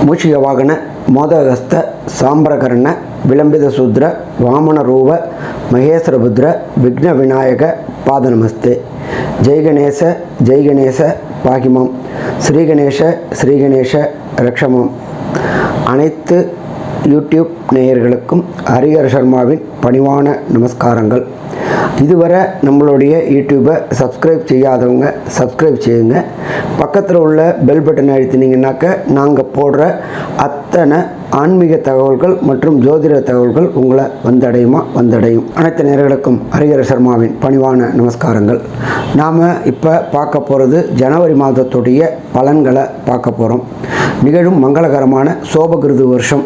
மூஷிக வாகன மோதகஸ்த சாம்பிரகரண விளம்பித சூத்ர வாமன ரூப மகேஸ்வரபுத்ர விக்ன விநாயக பாத நமஸ்தே. ஜெய் கணேச பாகிமம். ஸ்ரீகணேச ரக்ஷமம். அனைத்து யூடியூப் நேயர்களுக்கும் ஹரிஹர சர்மாவின் பணிவான நமஸ்காரங்கள். இதுவரை நம்மளுடைய யூடியூப்பை சப்ஸ்கிரைப் செய்யாதவங்க சப்ஸ்கிரைப் செய்யுங்க. பக்கத்தில் உள்ள பெல் பட்டன் அழுத்தினீங்கன்னாக்க நாங்கள் போடுற அத்தனை ஆன்மீக தகவல்கள் மற்றும் ஜோதிட தகவல்கள் உங்களை வந்தடையும். அனைத்து நேயர்களுக்கும் ஹரிஹர சர்மாவின் பணிவான நமஸ்காரங்கள். நாம் இப்போ பார்க்க போகிறது ஜனவரி மாதத்துடைய பலன்களை பார்க்க போகிறோம். நிகழும் மங்களகரமான சோபகிருது வருஷம்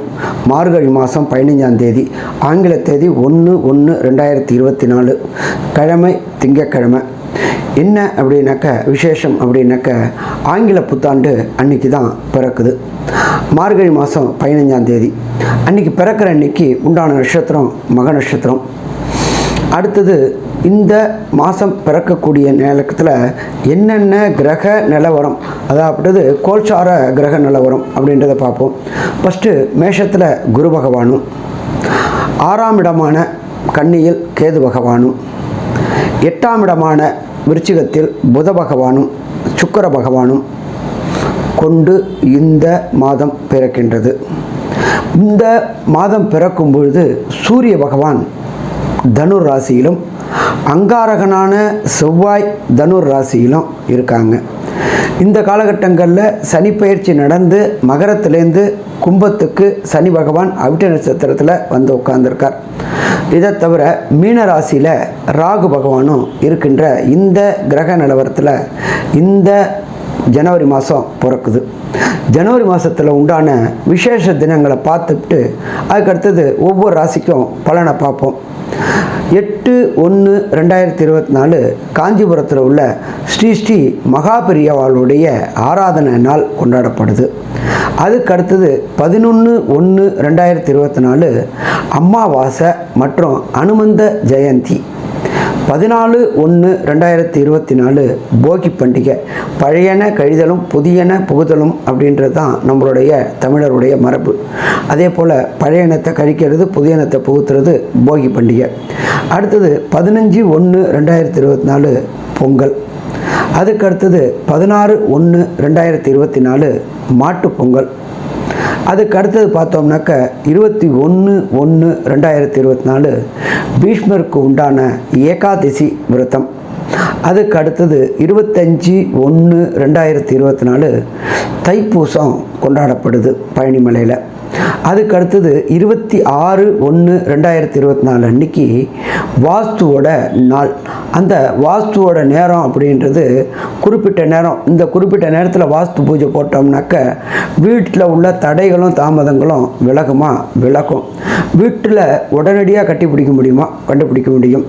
மார்கழி மாதம் 15ஆம் தேதி, ஆங்கில தேதி 1/1/2024, கிழமை திங்கக்கிழமை. என்ன அப்படின்னாக்க விசேஷம் அப்படின்னாக்க ஆங்கில புத்தாண்டு அன்னைக்கு தான் பிறக்குது. மார்கழி மாதம் 15ஆம் தேதி அன்றைக்கி பிறக்கிற அன்னைக்கு உண்டான நட்சத்திரம் மக நட்சத்திரம். அடுத்தது இந்த மாதம் பிறக்கக்கூடிய நேரத்தில் என்னென்ன கிரக நிலவரம், அதாவது கோல்சார கிரக நிலவரம் அப்படின்றத பார்ப்போம். ஃபஸ்ட்டு மேஷத்தில் குரு பகவானும், 6ஆம் இடமான கன்னியில் கேது பகவானும், 8ஆம் இடமான விருச்சிகத்தில் புத பகவானும் சுக்கிர பகவானும் கொண்டு இந்த மாதம் பிறக்கின்றது. இந்த மாதம் பிறக்கும் பொழுது சூரிய பகவான் தனுர் ராசியிலும் அங்காரகனான செவ்வாய் தனுர் ராசியிலும் இருக்காங்க. இந்த காலகட்டங்களில் சனி பயிற்சி நடந்து மகரத்திலேருந்து கும்பத்துக்கு சனி பகவான் அவிட்ட நட்சத்திரத்தில் வந்து உட்கார்ந்துருக்கார். இதை தவிர மீன ராசியில் ராகு பகவானும் இருக்கின்ற இந்த கிரக நிலவரத்தில் இந்த ஜனவரி மாதம் பிறக்குது. ஜனவரி மாதத்தில் உண்டான விசேஷ தினங்களை பார்த்துட்டு அதுக்கடுத்தது ஒவ்வொரு ராசிக்கும் பலனை பார்ப்போம். 8/1/2024 காஞ்சிபுரத்தில் உள்ள ஸ்ரீ மகாபெரியவாளுடைய ஆராதனை நாள் கொண்டாடப்படுது. அதுக்கடுத்தது 11/1/2024 அமாவாசை மற்றும் அனுமந்த ஜெயந்தி. 14/1/2024 போகி பண்டிகை. பழையன கழிதலும் புதியன புகுதலும் அப்படின்றது தான் நம்மளுடைய தமிழருடைய மரபு. அதே போல் பழையனத்தை கழிக்கிறது புதியனத்தை புகுத்துறது போகி பண்டிகை. அடுத்தது 15/1/2024 பொங்கல். அதுக்கடுத்தது 16/1/2024 மாட்டுப் பொங்கல். அதுக்கு அடுத்தது பார்த்தோம்னாக்க 21/1/2024 பீஷ்மருக்கு உண்டான ஏகாதசி விரதம். அதுக்கு அடுத்தது 25/1/2024 தைப்பூசம் கொண்டாடப்படுது பழனிமலையில். அதுக்கு அடுத்தது 26/1/2024 அன்னைக்கு வாஸ்துவோட நாள். அந்த வாஸ்துவோட நேரம் அப்படின்றது குறிப்பிட்ட நேரம். இந்த குறிப்பிட்ட நேரத்தில் வாஸ்து பூஜை போட்டோம்னாக்க வீட்டில் உள்ள தடைகளும் தாமதங்களும் விலகும். வீட்டில் உடனடியாக கண்டுபிடிக்க முடியும்.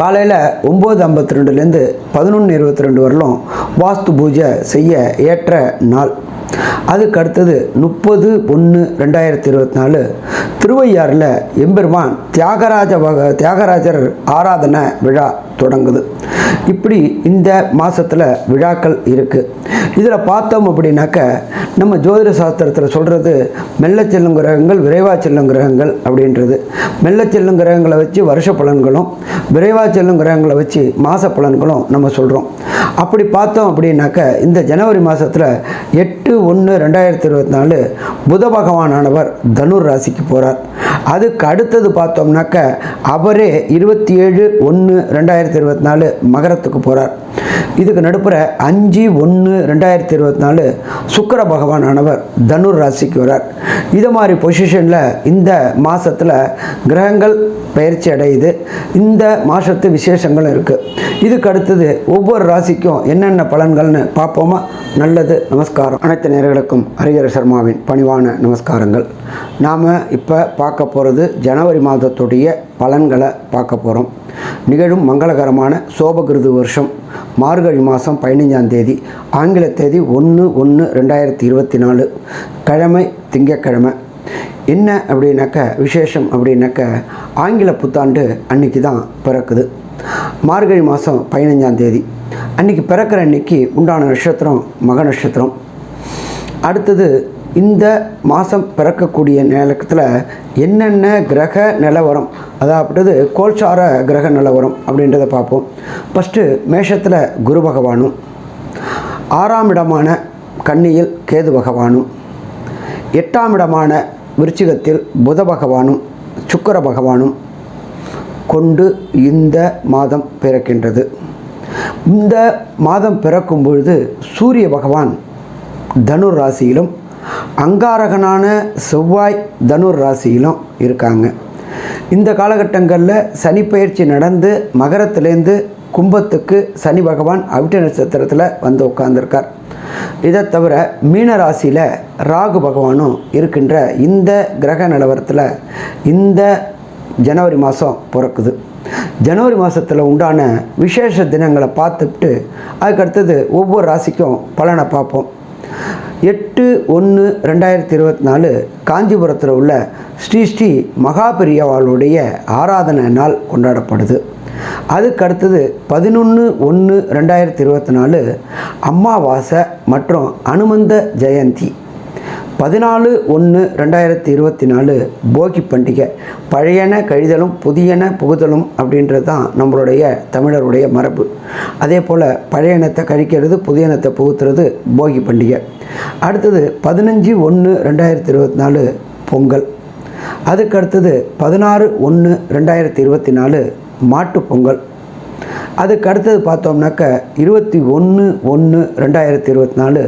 காலையில் 9:52லேருந்து 11:22 வரலும் வாஸ்து பூஜை செய்ய ஏற்ற நாள். அதுக்கு அடுத்தது 30/1/2024 திருவையாறில் எம்பெருமான் தியாகராஜர் ஆராதனை விழா தொடங்குது. இப்படி இந்த மாதத்தில் விழாக்கள் இருக்குது. இதில் பார்த்தோம் அப்படின்னாக்க நம்ம ஜோதிட சாஸ்திரத்தில் சொல்கிறது மெல்ல செல்லும் கிரகங்கள் விரைவாக செல்லும் கிரகங்கள் அப்படின்றது. மெல்ல செல்லும் கிரகங்களை வச்சு வருஷ பலன்களும் விரைவாக செல்லும் கிரகங்களை வச்சு மாத பலன்களும் நம்ம சொல்கிறோம். அப்படி பார்த்தோம் அப்படின்னாக்க இந்த ஜனவரி மாதத்தில் 8/1/2024 புத பகவானானவர் தனுர் ராசிக்கு போகிறார். அதுக்கு அடுத்தது பார்த்தோம்னாக்க அவரே 27/1/2024 மகரத்துக்கு போகிறார். இதுக்கு நடுப்புற 5/1/2024 சுக்கிர பகவானானவர் தனுர் ராசிக்கு வரார். இது மாதிரி பொசிஷனில் இந்த மாதத்தில் கிரகங்கள் பயிற்சி அடையுது. இந்த மாதத்து விசேஷங்கள் இருக்குது. இதுக்கு அடுத்தது ஒவ்வொரு ராசிக்கும் என்னென்ன பலன்கள்னு பார்ப்போமா? நல்லது. நமஸ்காரம். அனைத்து நேயர்களுக்கும் ஹரிஹர சர்மாவின் பணிவான நமஸ்காரங்கள். நாம் இப்போ பார்க்க போகிறது ஜனவரி மாதத்துடைய பலன்களை பார்க்க போகிறோம். நிகழும் மங்களகரமான சோபகிருது வருஷம் மார்கழி மாதம் 15ஆம் தேதி, ஆங்கில தேதி 1/1/2024, கிழமை திங்கக்கிழமை. என்ன அப்படின்னாக்க விசேஷம் அப்படின்னாக்க ஆங்கில புத்தாண்டு அன்னைக்கு தான் பிறக்குது. மார்கழி மாதம் 15ஆம் தேதி அன்றைக்கி பிறக்கிற அன்னைக்கு உண்டான நட்சத்திரம் மக நட்சத்திரம். அடுத்தது இந்த மாதம் பிறக்கக்கூடிய நேரத்தில் என்னென்ன கிரக நிலவரம், அதாவது கோல்சார கிரக நிலவரம் அப்படின்றத பார்ப்போம். ஃபஸ்ட்டு மேஷத்தில் குரு பகவானும், 6ஆம் இடமான கன்னியில் கேது பகவானும், 8ஆம் இடமான விருச்சிகத்தில் புத பகவானும் சுக்கிர பகவானும் கொண்டு இந்த மாதம் பிறக்கின்றது. இந்த மாதம் பிறக்கும் பொழுது சூரிய பகவான் தனுர் ராசியிலும், அங்காரகனான செவ்வாய் தனுர் ராசியிலும் இருக்காங்க. இந்த காலகட்டங்களில் சனி பயிற்சி நடந்து மகரத்திலேருந்து கும்பத்துக்கு சனி பகவான் அவிட்ட நட்சத்திரத்தில் வந்து உட்கார்ந்துருக்கார். இதை தவிர மீன ராசியில் ராகு பகவானும் இருக்கின்ற இந்த கிரக நிலவரத்தில் இந்த ஜனவரி மாதம் பிறக்குது. ஜனவரி மாதத்தில் உண்டான விசேஷ தினங்களை பார்த்துட்டு அதுக்கடுத்தது ஒவ்வொரு ராசிக்கும் பலனை பார்ப்போம். 8/1/2024 காஞ்சிபுரத்தில் உள்ள ஸ்ரீ மகாபெரியவாளுடைய ஆராதனை நாள் கொண்டாடப்படுது. அதுக்கு அடுத்தது 11/1/2024 அமாவாசை மற்றும் அனுமந்த ஜெயந்தி. 14/1/2024 போகி பண்டிகை. பழையன கழிதலும் புதியன புகுதலும் அப்படின்றது தான் நம்மளுடைய தமிழருடைய மரபு. அதே போல் பழையனத்தை கழிக்கிறது, புதியனத்தை புகுத்துறது போகி பண்டிகை. அடுத்தது 15/1/2024 பொங்கல். அதுக்கு அடுத்தது 16/1/2024 மாட்டுப் பொங்கல். அதுக்கு அடுத்தது பார்த்தோம்னாக்க 21/1/2024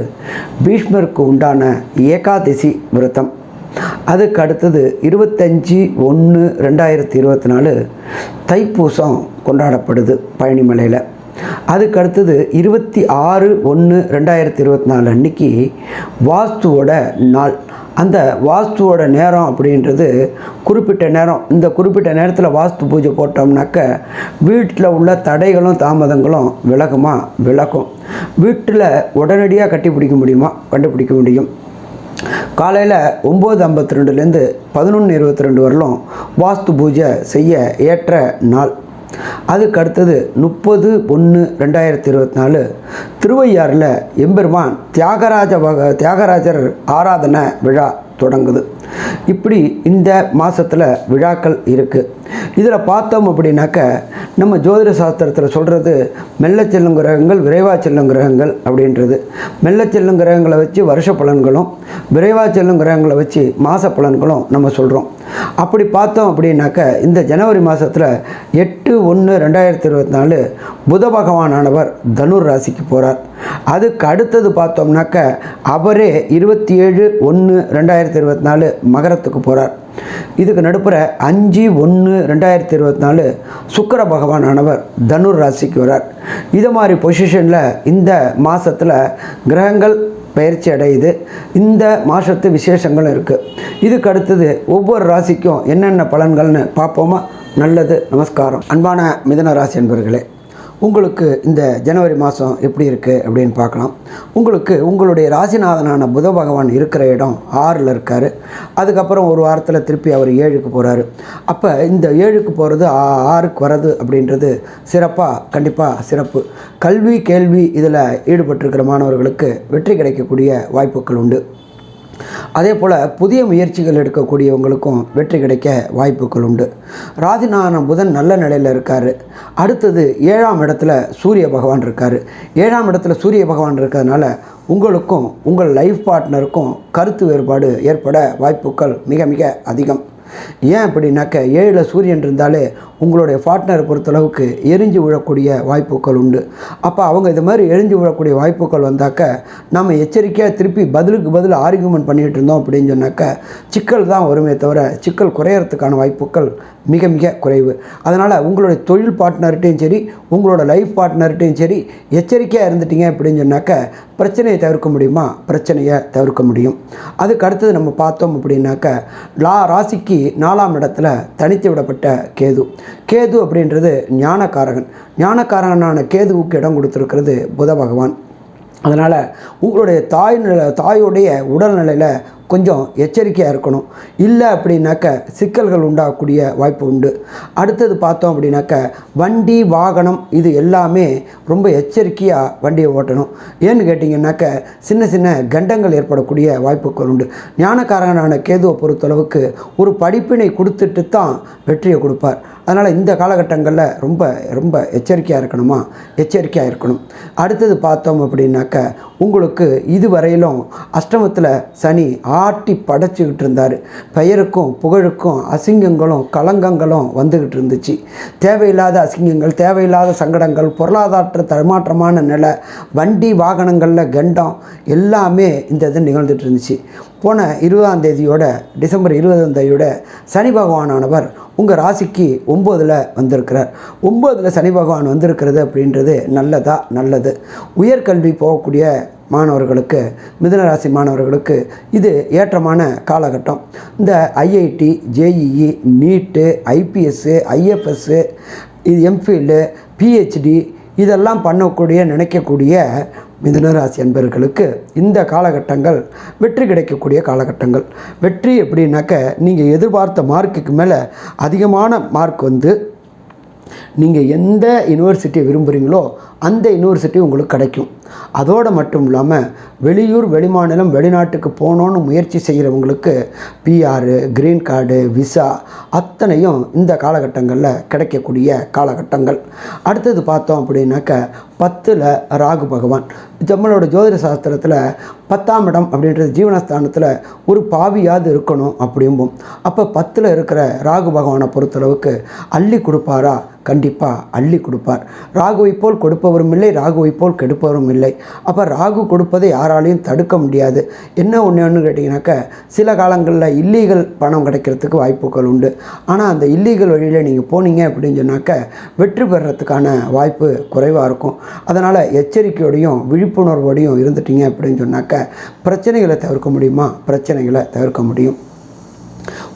பீஷ்மருக்கு உண்டான ஏகாதசி விரதம். அதுக்கு அடுத்தது 25/1/2024 தைப்பூசம் கொண்டாடப்படுது பழனிமலையில். அதுக்கு அடுத்தது 26/1/2024 அன்னைக்கு வாஸ்துவோட நாள். அந்த வாஸ்துவோட நேரம் அப்படின்றது குறிப்பிட்ட நேரம். இந்த குறிப்பிட்ட நேரத்தில் வாஸ்து பூஜை போட்டோம்னாக்க வீட்டில் உள்ள தடைகளும் தாமதங்களும் விலகும். வீட்டில் உடனடியாக கண்டுபிடிக்க முடியும். காலையில் 9:52லேருந்து 11:22 வரலும் வாஸ்து பூஜை செய்ய ஏற்ற நாள். அதுக்கு அடுத்தது 30/1/2024 திருவையாறில் எம்பெருமான் தியாகராஜர் ஆராதனை விழா தொடங்குது. இப்படி இந்த மாதத்தில் விழாக்கள் இருக்குது. இதில் பார்த்தோம் அப்படின்னாக்க நம்ம ஜோதிட சாஸ்திரத்தில் சொல்கிறது மெல்ல செல்லும் கிரகங்கள், விரைவாக செல்லும் கிரகங்கள் அப்படின்றது. மெல்ல செல்லும் கிரகங்களை வச்சு வருஷ பலன்களும், விரைவாக செல்லும் கிரகங்களை வச்சு மாத பலன்களும் நம்ம சொல்கிறோம். அப்படி பார்த்தோம் அப்படின்னாக்க இந்த ஜனவரி மாதத்தில் 8/1/2024 புத பகவானானவர் தனுர் ராசிக்கு போகிறார். அதுக்கு அடுத்தது பார்த்தோம்னாக்க அவரே 27/1/2024 மகரத்துக்கு போகிறார். இதுக்கு நடுப்புற 5/1/2024 சுக்கிர பகவானானவர் தனுர் ராசிக்கு வரார். இது மாதிரி பொசிஷனில் இந்த மாதத்தில் கிரகங்கள் பயிற்சி அடையுது. இந்த மாதத்து விசேஷங்கள் இருக்குது. இதுக்கு அடுத்தது ஒவ்வொரு ராசிக்கும் என்னென்ன பலன்கள்னு பார்ப்போமா? நல்லது. நமஸ்காரம். அன்பான மிதுன ராசி என்பர்களே, உங்களுக்கு இந்த ஜனவரி மாதம் எப்படி இருக்குது அப்படின்னு பார்க்கலாம். உங்களுக்கு உங்களுடைய ராசிநாதனான புத பகவான் இருக்கிற இடம் 6ல் இருக்கார். அதுக்கப்புறம் ஒரு வாரத்தில் திருப்பி அவர் 7க்கு போகிறாரு. அப்போ இந்த 7க்கு போகிறது 6க்கு வர்றது அப்படின்றது கண்டிப்பாக சிறப்பு. கல்வி கேள்வி இதில் ஈடுபட்டிருக்கிற மாணவர்களுக்கு வெற்றி கிடைக்கக்கூடிய வாய்ப்புகள் உண்டு. அதே போல் புதிய முயற்சிகள் எடுக்கக்கூடியவங்களுக்கும் வெற்றி கிடைக்க வாய்ப்புகள் உண்டு. ராசிநாதன் புதன் நல்ல நிலையில் இருக்கார். அடுத்தது 7ஆம் இடத்துல சூரிய பகவான் இருக்கார். 7ஆம் இடத்துல சூரிய பகவான் இருக்கிறதுனால உங்களுக்கும் உங்கள் லைஃப் பார்ட்னருக்கும் கருத்து வேறுபாடு ஏற்பட வாய்ப்புகள் மிக மிக அதிகம். ஏன் அப்படின்னாக்க 7ல் சூரியன் இருந்தாலே உங்களுடைய பார்ட்னரை பொறுத்தளவுக்கு எரிஞ்சு விழக்கூடிய வாய்ப்புகள் உண்டு. அப்போ அவங்க இது மாதிரி எரிஞ்சு விழக்கூடிய வாய்ப்புகள் வந்தாக்க நம்ம எச்சரிக்கையாக திருப்பி பதிலுக்கு பதில் ஆர்கியூமெண்ட் பண்ணிகிட்டு இருந்தோம் அப்படின்னு சொன்னாக்க சிக்கல் தான் வருமே தவிர சிக்கல் குறையறதுக்கான வாய்ப்புகள் மிக மிக குறைவு. அதனால் உங்களுடைய தொழில் பார்ட்னர்கிட்டையும் சரி, உங்களோட லைஃப் பார்ட்னர்கிட்டையும் சரி எச்சரிக்கையாக இருந்துட்டீங்க அப்படின்னு சொன்னாக்க பிரச்சனையை தவிர்க்க முடியுமா? பிரச்சனையை தவிர்க்க முடியும். அதுக்கு அடுத்தது நம்ம பார்த்தோம் அப்படின்னாக்க ராசிக்கு 4ஆம் இடத்துல தனித்து விடப்பட்ட கேது அப்படின்றது ஞானக்காரகனான கேதுவுக்கு இடம் கொடுத்துருக்கிறது புத பகவான். அதனால் உங்களுடைய தாயுடைய உடல்நிலையில் கொஞ்சம் எச்சரிக்கையாக இருக்கணும். இல்லை அப்படின்னாக்க சிக்கல்கள் உண்டாகக்கூடிய வாய்ப்பு உண்டு. அடுத்தது பார்த்தோம் அப்படின்னாக்க வண்டி வாகனம் இது எல்லாமே ரொம்ப எச்சரிக்கையாக வண்டியை ஓட்டணும். ஏன்னு கேட்டிங்கன்னாக்க சின்ன சின்ன கண்டங்கள் ஏற்படக்கூடிய வாய்ப்புகள் உண்டு. ஞானக்காரகனான கேதுவை பொறுத்தளவுக்கு ஒரு படிப்பினை கொடுத்துட்டு தான் வெற்றியை கொடுப்பார். அதனால் இந்த காலகட்டங்களில் ரொம்ப ரொம்ப எச்சரிக்கையாக இருக்கணுமா, எச்சரிக்கையாக இருக்கணும். அடுத்தது பார்த்தோம் அப்படின்னாக்க உங்களுக்கு இதுவரையிலும் அஷ்டமத்தில் சனி ஆட்டி படைச்சிக்கிட்டு இருந்தார். பெயருக்கும் புகழுக்கும் அசிங்கங்களும் களங்கங்களும் வந்துக்கிட்டு இருந்துச்சு. தேவையில்லாத அசிங்கங்கள், தேவையில்லாத சங்கடங்கள், பொருளாதார தடுமாற்றமான நிலை, வண்டி வாகனங்களில் கண்டம் எல்லாமே இந்த இது நிகழ்ந்துட்டு இருந்துச்சு. போன 20ஆம் தேதியோட டிசம்பர் 20ஆம் தேதியோட சனி பகவானானவர் உங்கள் ராசிக்கு 9ல் வந்திருக்கிறார். 9ல் சனி பகவான் வந்திருக்கிறது அப்படின்றது நல்லது. உயர்கல்வி போகக்கூடிய மாணவர்களுக்கு, மிதுன ராசி மாணவர்களுக்கு இது ஏற்றமான காலகட்டம். இந்த ஐஐடி, ஜேஇஇ, நீட்டு, ஐபிஎஸ்ஸு, ஐஎஃப்எஸ்ஸு, இது எம்ஃபில், பிஹெச்டி இதெல்லாம் நினைக்கக்கூடிய மிதுனராசி அன்பர்களுக்கு இந்த காலகட்டங்கள் வெற்றி கிடைக்கக்கூடிய காலகட்டங்கள். வெற்றி எப்படின்னாக்க நீங்கள் எதிர்பார்த்த மார்க்குக்கு மேலே அதிகமான மார்க் வந்து நீங்கள் எந்த யூனிவர்சிட்டியை விரும்புகிறீங்களோ அந்த யூனிவர்சிட்டி உங்களுக்கு கிடைக்கும். அதோடு மட்டும் இல்லாமல் வெளியூர், வெளிமாநிலம், வெளிநாட்டுக்கு போகணுன்னு முயற்சி செய்கிறவங்களுக்கு பிஆர், க்ரீன் கார்டு, விசா அத்தனையும் இந்த காலகட்டங்களில் கிடைக்கக்கூடிய காலகட்டங்கள். அடுத்தது பார்த்தோம் அப்படின்னாக்க 10ல் ராகு பகவான். நம்மளோட ஜோதிட சாஸ்திரத்தில் 10ஆம் இடம் அப்படின்றது ஜீவனஸ்தானத்தில் ஒரு பாவியாவது இருக்கணும் அப்படிம்போம். அப்போ 10ல் இருக்கிற ராகு பகவானை பொறுத்தளவுக்கு அள்ளி கொடுப்பாரா? கண்டிப்பாக அள்ளி கொடுப்பார். ராகுவை போல் கொடுப்பவரும் இல்லை, ராகுவை போல் கெடுப்பவரும் இல்லை. அப்போ ராகு கொடுப்பதை யாராலையும் தடுக்க முடியாது. என்ன ஒன்று கேட்டிங்கனாக்கா சில காலங்களில் இல்லீகல் பணம் கிடைக்கிறதுக்கு வாய்ப்புகள் உண்டு. ஆனால் அந்த இல்லீகல் வழியில் நீங்கள் போனீங்க அப்படின்னு சொன்னாக்க வெற்றி பெறத்துக்கான வாய்ப்பு குறைவாக இருக்கும். அதனால் எச்சரிக்கையோடையும் விழிப்புணர்வோடையும் இருந்துட்டீங்க அப்படின்னு சொன்னாக்க பிரச்சனைகளை தவிர்க்க முடியுமா? பிரச்சனைகளை தவிர்க்க முடியும்.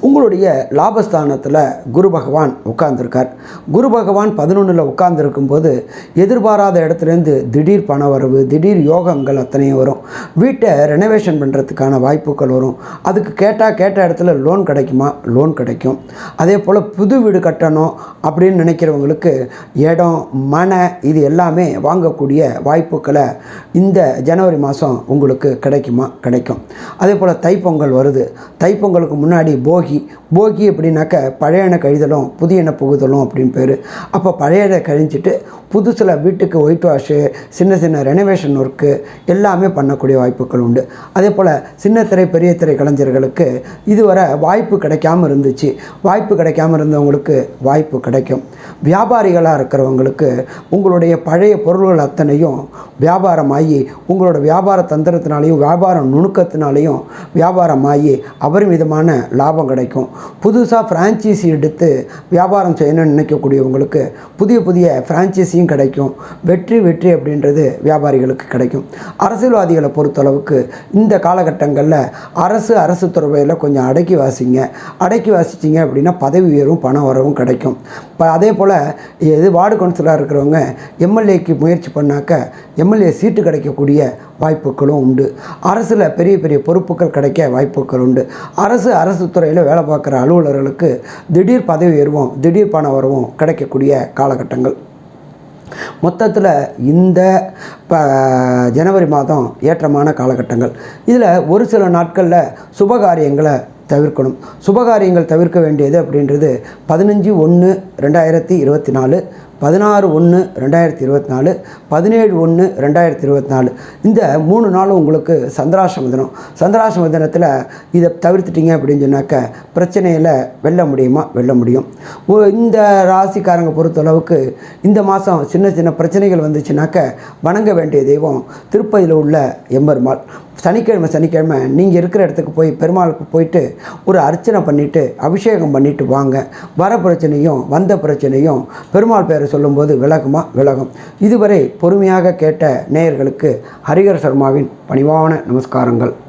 உங்களுடைய லாபஸ்தானத்தில் குரு பகவான் உட்கார்ந்துருக்கார். குரு பகவான் 11ல் உட்கார்ந்துருக்கும் போது எதிர்பாராத இடத்துலேருந்து திடீர் பண வரவு, திடீர் யோகங்கள் அத்தனையும் வரும். வீட்டை ரெனோவேஷன் பண்ணுறதுக்கான வாய்ப்புகள் வரும். அதுக்கு கேட்ட இடத்துல லோன் கிடைக்குமா? லோன் கிடைக்கும். அதே போல் புது வீடு கட்டணும் அப்படின்னு நினைக்கிறவங்களுக்கு இடம், மனை இது எல்லாமே வாங்கக்கூடிய வாய்ப்புகளை இந்த ஜனவரி மாதம் உங்களுக்கு கிடைக்குமா? கிடைக்கும். அதே போல் தைப்பொங்கல் வருது. தைப்பொங்கலுக்கு முன்னாடி போகி அப்படின்னாக்க பழைய எண்ணெய் கழிதலும் புதிய எண்ணெய் புகுதலும் அப்படின்னு பேர். அப்போ பழைய எண்ணெய் கழிஞ்சிட்டு புதுசில் வீட்டுக்கு ஒயிட் வாஷு, சின்ன சின்ன ரெனோவேஷன் ஒர்க்கு எல்லாமே பண்ணக்கூடிய வாய்ப்புகள் உண்டு. அதே போல் சின்ன திரை, பெரிய திரை கலைஞர்களுக்கு இதுவரை வாய்ப்பு கிடைக்காமல் இருந்துச்சு. வாய்ப்பு கிடைக்காமல் இருந்தவங்களுக்கு வாய்ப்பு கிடைக்கும். வியாபாரிகளாக இருக்கிறவங்களுக்கு உங்களுடைய பழைய பொருள்கள் அத்தனையும் வியாபாரமாகி உங்களோட வியாபார தந்திரத்தினாலையும் வியாபார நுணுக்கத்தினாலையும் வியாபாரமாகி அபரிமிதமான லாபம் கிடைக்கும். புதுசாக ஃப்ரான்ச்சைசி எடுத்து வியாபாரம் செய்யணும்னு நினைக்கக்கூடியவங்களுக்கு புதிய ஃப்ரான்ச்சைசியும் கிடைக்கும். வெற்றி அப்படின்றது வியாபாரிகளுக்கு கிடைக்கும். அரசியல்வாதிகளை பொறுத்தளவுக்கு இந்த காலகட்டங்களில் அரசு துறையில் கொஞ்சம் அடக்கி வாசிச்சிங்க அப்படின்னா பதவி உயர்வும் பணம் வரவும் கிடைக்கும். அதே போல் வார்டு கவுன்சிலராக இருக்கிறவங்க எம்எல்ஏக்கு முயற்சி பண்ணாக்க எம்எல்ஏ சீட்டு கிடைக்கக்கூடிய வாய்ப்புகளும் உண்டு. அரசில் பெரிய பொறுப்புகள் கிடைக்க வாய்ப்புகள் உண்டு. அரசு துறையில் வேலை பார்க்குற அலுவலர்களுக்கு திடீர் பதவி உயர்வும் திடீர் பணம் வரவும் கிடைக்கக்கூடிய காலகட்டங்கள். மொத்தத்தில் இந்த ஜனவரி மாதம் ஏற்றமான காலகட்டங்கள். இதில் ஒரு சில நாட்களில் சுபகாரியங்களை தவிர்க்கணும். சுபகாரியங்கள் தவிர்க்க வேண்டியது அப்படின்றது 15/1/2024, 16/1/2024, 17/1/2024 இந்த 3 நாளும் உங்களுக்கு சந்திராஷ்டம தினம். சந்திராஷ்டம தினத்தில் இதை தவிர்த்துட்டிங்க அப்படின்னு சொன்னாக்க பிரச்சனையில் வெல்ல முடியுமா? வெல்ல முடியும். இந்த ராசிக்காரங்க பொறுத்தளவுக்கு இந்த மாதம் சின்ன பிரச்சனைகள் வந்துச்சுனாக்க வணங்க வேண்டிய தெய்வம் திருப்பதியில் உள்ள எம்பெருமாள். சனிக்கிழமை நீங்கள் இருக்கிற இடத்துக்கு போய் பெருமாளுக்கு போயிட்டு ஒரு அர்ச்சனை பண்ணிவிட்டு அபிஷேகம் பண்ணிவிட்டு வாங்க. வர பிரச்சனையும் வந்த பிரச்சனையும் பெருமாள் பேரை சொல்லும்போது விலகும். இதுவரை பொறுமையாக கேட்ட நேயர்களுக்கு ஹரிஹர சர்மாவின் பணிவான நமஸ்காரங்கள்.